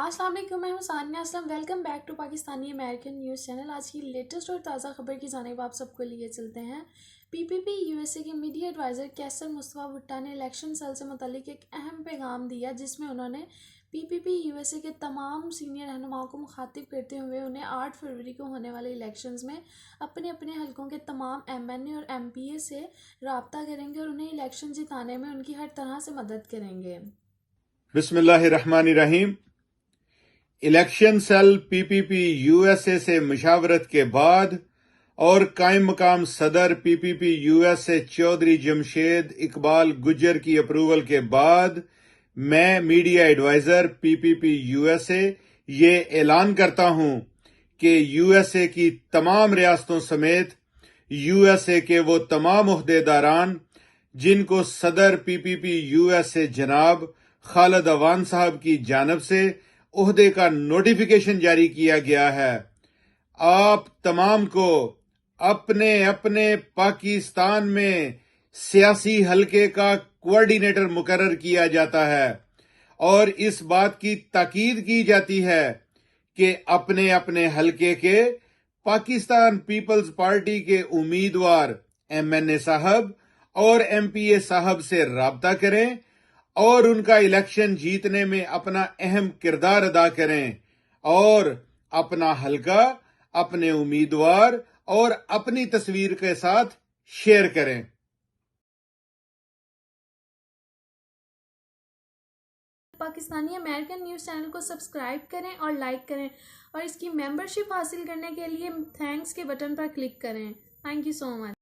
السلام علیکم، میں ہوں Sania Aslam. Welcome back to Pakistani American news channel. آج کی لیٹسٹ اور تازہ خبر کی جانب آپ سب کو لیے چلتے ہیں۔ پی پی پی یو ایس اے کے میڈیا ایڈوائزر کیسر مصطفیٰ بھٹا نے الیکشن سیل سے متعلق ایک اہم پیغام دیا، جس میں انہوں نے پی پی پی یو ایس اے کے تمام سینئر رہنماؤں کو مخاطب کرتے ہوئے انہیں 8 فروری کو ہونے والے الیکشنز میں اپنے اپنے حلقوں کے تمام ایم این اے اور ایم پی اے سے رابطہ کریں گے اور انہیں الیکشن جتانے میں ان کی ہر طرح سے مدد کریں گے۔ بسم اللہ الرحمن الرحیم۔ Election cell P P P U S A سے مشاورت کے بعد اور قائم مقام صدر P P P U S A Chaudhry Jamshed Iqbal Gujjar کی اپروول کے بعد میں media adviser P P P U S A یہ اعلان کرتا ہوں کہ یو ایس اے کی تمام ریاستوں سمیت یو ایس اے کے وہ تمام عہدیداران جن کو صدر P P P U S اے جناب خالد عوان صاحب کی جانب سے عہدے کا نوٹیفیکیشن جاری کیا گیا ہے، آپ تمام کو اپنے اپنے پاکستان میں سیاسی حلقے کا کوارڈینیٹر مقرر کیا جاتا ہے اور اس بات کی تاکید کی جاتی ہے کہ اپنے اپنے حلقے کے پاکستان پیپلز پارٹی کے امیدوار ایم این اے صاحب اور ایم پی اے صاحب سے رابطہ کریں اور ان کا الیکشن جیتنے میں اپنا اہم کردار ادا کریں اور اپنا حلقہ اپنے امیدوار اور اپنی تصویر کے ساتھ شیئر کریں۔ پاکستانی امریکن نیوز چینل کو سبسکرائب کریں اور لائک کریں اور اس کی ممبرشپ حاصل کرنے کے لیے تھینکس کے بٹن پر کلک کریں۔ Thank you so much.